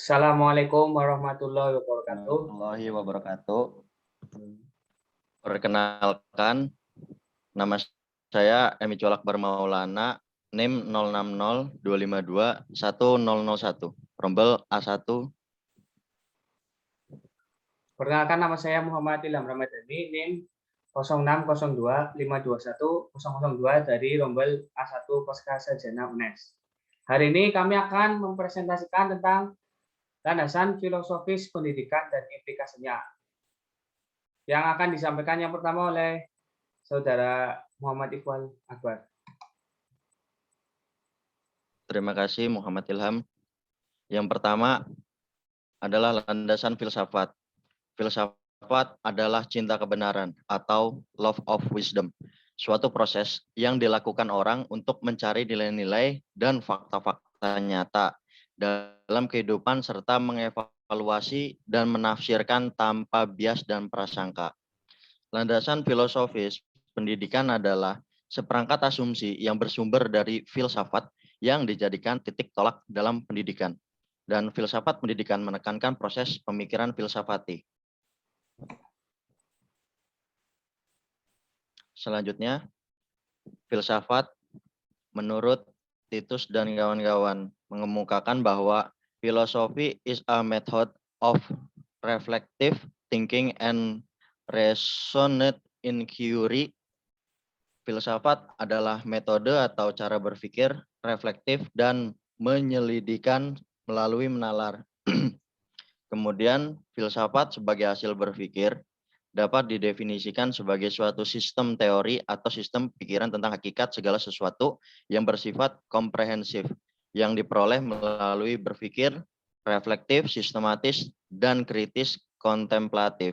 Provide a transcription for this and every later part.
Assalamualaikum warahmatullahi wabarakatuh. Warahmatullahi wabarakatuh. Perkenalkan, nama saya Emi Colak Barmaulana, NIM 0602521001, rombel A1. Perkenalkan nama saya Muhammad Ilham Ramadhani, NIM 0602521002 dari Rombel A1 Koska Sarjana UNES. Hari ini kami akan mempresentasikan tentang landasan filosofis pendidikan dan implikasinya. Yang akan disampaikan yang pertama oleh Saudara Muhammad Iqbal Akbar. Terima kasih Muhammad Ilham. Yang pertama adalah landasan filsafat. Filsafat adalah cinta kebenaran atau love of wisdom. Suatu proses yang dilakukan orang untuk mencari nilai-nilai dan fakta-fakta nyata dalam kehidupan serta mengevaluasi dan menafsirkan tanpa bias dan prasangka. Landasan filosofis pendidikan adalah seperangkat asumsi yang bersumber dari filsafat yang dijadikan titik tolak dalam pendidikan. Dan filsafat pendidikan menekankan proses pemikiran filsafati. Selanjutnya, filsafat menurut Titus dan kawan-kawan mengemukakan bahwa filosofi is a method of reflective thinking and resonant inquiry. Filsafat adalah metode atau cara berpikir reflektif dan menyelidikan melalui menalar. Kemudian, filsafat sebagai hasil berpikir dapat didefinisikan sebagai suatu sistem teori atau sistem pikiran tentang hakikat segala sesuatu yang bersifat komprehensif, yang diperoleh melalui berpikir, reflektif, sistematis, dan kritis kontemplatif.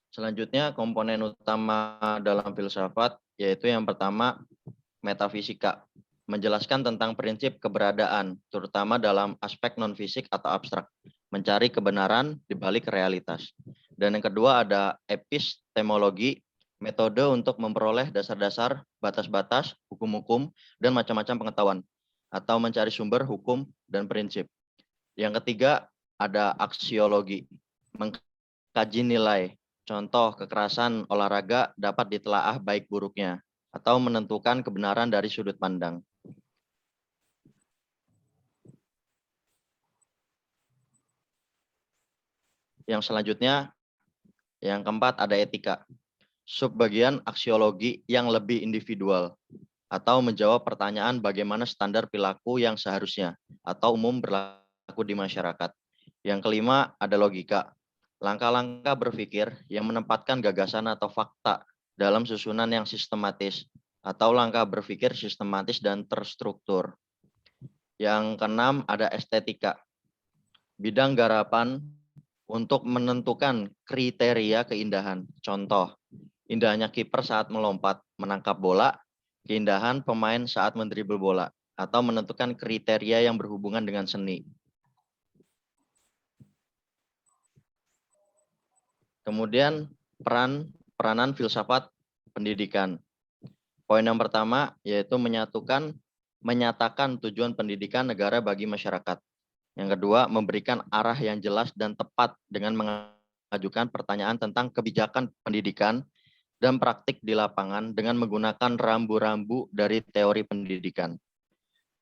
Selanjutnya, komponen utama dalam filsafat yaitu yang pertama, metafisika. Menjelaskan tentang prinsip keberadaan, terutama dalam aspek non-fisik atau abstrak. Mencari kebenaran di balik realitas. Dan yang kedua ada epistemologi, metode untuk memperoleh dasar-dasar, batas-batas, hukum-hukum, dan macam-macam pengetahuan. Atau mencari sumber hukum dan prinsip. Yang ketiga ada aksiologi, mengkaji nilai. Contoh kekerasan olahraga dapat ditelaah baik buruknya atau menentukan kebenaran dari sudut pandang. Yang selanjutnya, yang keempat ada etika. Subbagian aksiologi yang lebih individual atau menjawab pertanyaan bagaimana standar perilaku yang seharusnya atau umum berlaku di masyarakat. Yang kelima ada logika. Langkah-langkah berpikir yang menempatkan gagasan atau fakta dalam susunan yang sistematis atau langkah berpikir sistematis dan terstruktur. Yang keenam ada estetika. Bidang garapan untuk menentukan kriteria keindahan. Contoh, indahnya kiper saat melompat menangkap bola, keindahan pemain saat mendribel bola, atau menentukan kriteria yang berhubungan dengan seni. Kemudian peranan filsafat pendidikan. Poin yang pertama yaitu menyatakan tujuan pendidikan negara bagi masyarakat. Yang kedua, memberikan arah yang jelas dan tepat dengan mengajukan pertanyaan tentang kebijakan pendidikan dan praktik di lapangan dengan menggunakan rambu-rambu dari teori pendidikan.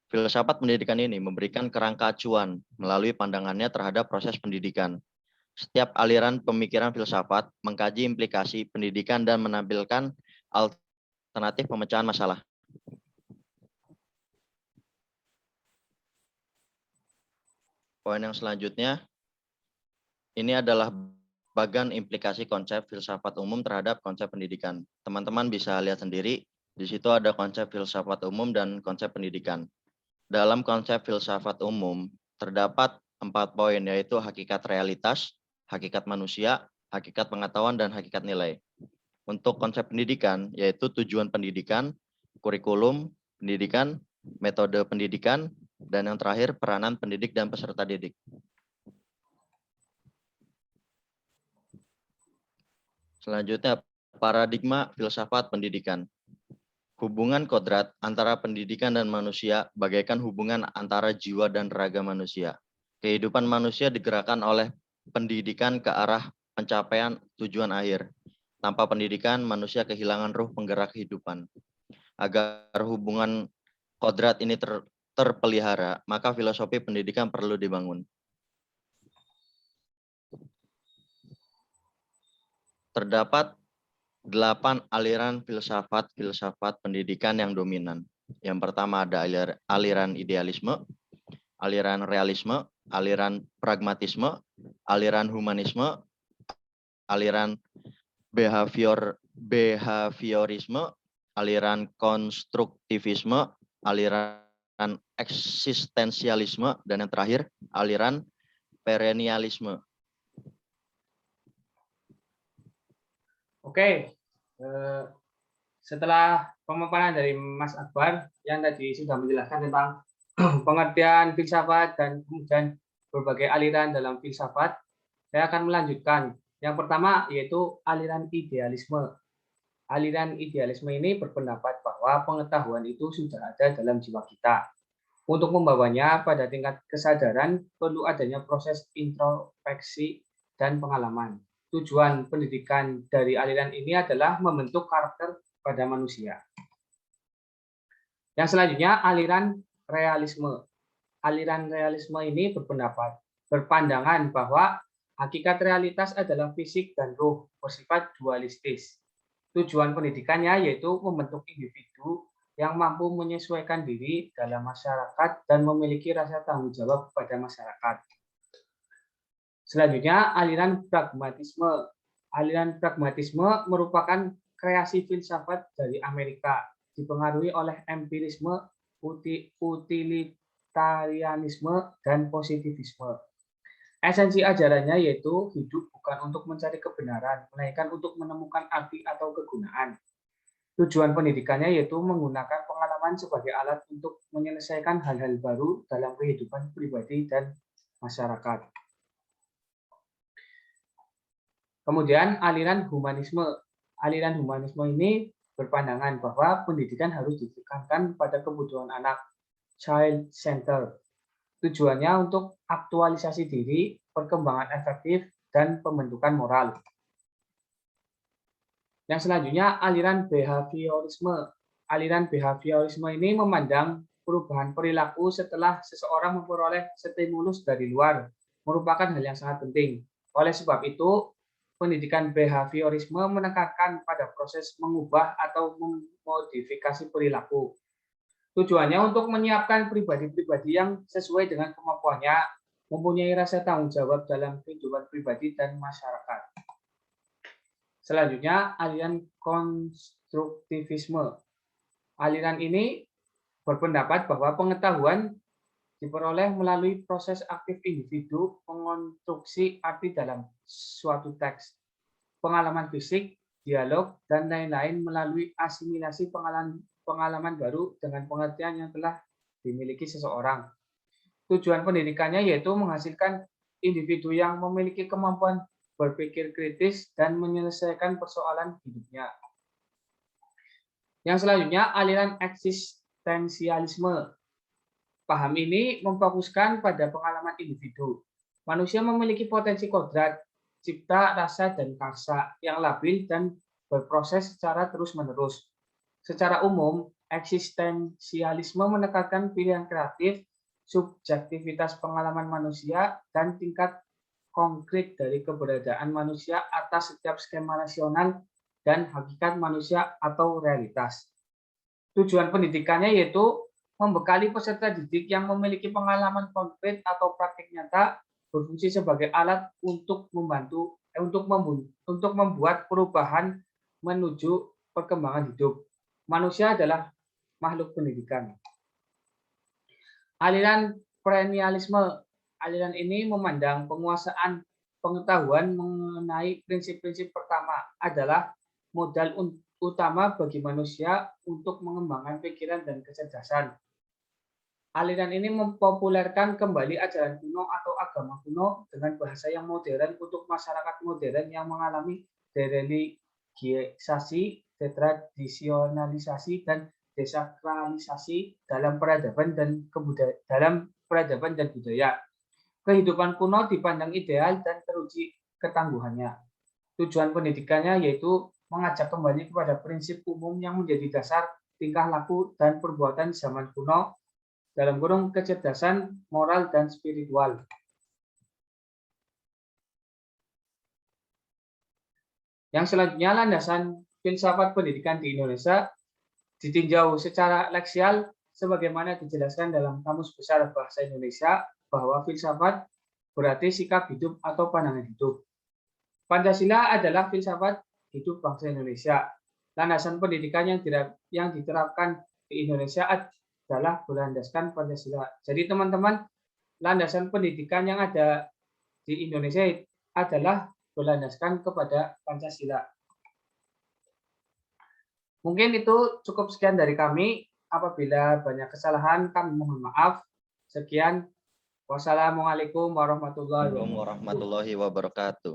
Filsafat pendidikan ini memberikan kerangka acuan melalui pandangannya terhadap proses pendidikan. Setiap aliran pemikiran filsafat mengkaji implikasi pendidikan dan menampilkan alternatif pemecahan masalah. Poin yang selanjutnya, ini adalah bagian implikasi konsep filsafat umum terhadap konsep pendidikan. Teman-teman bisa lihat sendiri, di situ ada konsep filsafat umum dan konsep pendidikan. Dalam konsep filsafat umum, terdapat 4 poin, yaitu hakikat realitas, hakikat manusia, hakikat pengetahuan, dan hakikat nilai. Untuk konsep pendidikan, yaitu tujuan pendidikan, kurikulum pendidikan, metode pendidikan, dan yang terakhir peranan pendidik dan peserta didik. Selanjutnya, paradigma filsafat pendidikan. Hubungan kodrat antara pendidikan dan manusia bagaikan hubungan antara jiwa dan raga manusia. Kehidupan manusia digerakkan oleh pendidikan ke arah pencapaian tujuan akhir. Tanpa pendidikan, manusia kehilangan ruh penggerak kehidupan. Agar hubungan kodrat ini terpelihara, maka filosofi pendidikan perlu dibangun. Terdapat 8 aliran filsafat pendidikan yang dominan. Yang pertama ada aliran idealisme, aliran realisme, aliran pragmatisme, aliran humanisme, aliran behaviorisme, aliran konstruktivisme, aliran eksistensialisme, dan yang terakhir aliran perennialisme. Oke, setelah pemaparan dari Mas Akbar yang tadi sudah menjelaskan tentang pengertian filsafat dan kemudian berbagai aliran dalam filsafat, saya akan melanjutkan. Yang pertama yaitu aliran idealisme. Aliran idealisme ini berpendapat bahwa pengetahuan itu sudah ada dalam jiwa kita. Untuk membawanya pada tingkat kesadaran, perlu adanya proses introspeksi dan pengalaman. Tujuan pendidikan dari aliran ini adalah membentuk karakter pada manusia. Yang selanjutnya, aliran realisme. Aliran realisme ini berpandangan bahwa hakikat realitas adalah fisik dan ruh, bersifat dualistis. Tujuan pendidikannya yaitu membentuk individu yang mampu menyesuaikan diri dalam masyarakat dan memiliki rasa tanggung jawab kepada masyarakat. Selanjutnya, aliran pragmatisme. Aliran pragmatisme merupakan kreasi filsafat dari Amerika, dipengaruhi oleh empirisme, utilitarianisme, dan positivisme. Esensi ajarannya yaitu hidup bukan untuk mencari kebenaran, melainkan untuk menemukan arti atau kegunaan. Tujuan pendidikannya yaitu menggunakan pengalaman sebagai alat untuk menyelesaikan hal-hal baru dalam kehidupan pribadi dan masyarakat. Kemudian aliran humanisme. Aliran humanisme ini berpandangan bahwa pendidikan harus ditekankan pada kebutuhan anak, child center. Tujuannya untuk aktualisasi diri, perkembangan efektif, dan pembentukan moral. Yang selanjutnya aliran behaviorisme. Aliran behaviorisme ini memandang perubahan perilaku setelah seseorang memperoleh stimulus dari luar merupakan hal yang sangat penting. Oleh sebab itu, pendidikan behaviorisme menekankan pada proses mengubah atau memodifikasi perilaku. Tujuannya untuk menyiapkan pribadi-pribadi yang sesuai dengan kemampuannya, mempunyai rasa tanggung jawab dalam kehidupan pribadi dan masyarakat. Selanjutnya, aliran konstruktivisme. Aliran ini berpendapat bahwa pengetahuan diperoleh melalui proses aktif individu mengonstruksi arti dalam suatu teks, pengalaman fisik, dialog, dan lain-lain melalui asimilasi pengalaman baru dengan pengertian yang telah dimiliki seseorang. Tujuan pendidikannya yaitu menghasilkan individu yang memiliki kemampuan berpikir kritis dan menyelesaikan persoalan hidupnya. Yang selanjutnya, aliran eksistensialisme. Paham ini memfokuskan pada pengalaman individu. Manusia memiliki potensi kodrat, cipta, rasa, dan karsa yang labil dan berproses secara terus-menerus. Secara umum, eksistensialisme menekankan pilihan kreatif, subjektivitas pengalaman manusia, dan tingkat konkret dari keberadaan manusia atas setiap skema rasional dan hakikat manusia atau realitas. Tujuan pendidikannya yaitu membekali peserta didik yang memiliki pengalaman konkret atau praktik nyata berfungsi sebagai alat untuk membuat perubahan menuju perkembangan hidup. Manusia adalah makhluk pendidikan. Aliran perennialisme. Aliran ini memandang penguasaan pengetahuan mengenai prinsip-prinsip pertama adalah modal utama bagi manusia untuk mengembangkan pikiran dan kecerdasan. Aliran ini mempopulerkan kembali ajaran kuno atau agama kuno dengan bahasa yang modern untuk masyarakat modern yang mengalami dereligiasasi detradisionalisasi dan desakralisasi dalam peradaban dan budaya. Kehidupan kuno dipandang ideal dan teruji ketangguhannya. Tujuan pendidikannya yaitu mengajak kembali kepada prinsip umum yang menjadi dasar tingkah laku dan perbuatan zaman kuno, dalam kurung kecerdasan, moral, dan spiritual. Yang selanjutnya, landasan filsafat pendidikan di Indonesia ditinjau secara leksial sebagaimana dijelaskan dalam Kamus Besar Bahasa Indonesia bahwa filsafat berarti sikap hidup atau pandangan hidup. Pancasila adalah filsafat hidup bangsa Indonesia. Landasan pendidikan yang diterapkan di Indonesia adalah berlandaskan Pancasila. Jadi teman-teman, landasan pendidikan yang ada di Indonesia adalah berlandaskan kepada Pancasila. Mungkin itu cukup sekian dari kami. Apabila banyak kesalahan, kami mohon maaf. Sekian. Wassalamualaikum warahmatullahi wabarakatuh.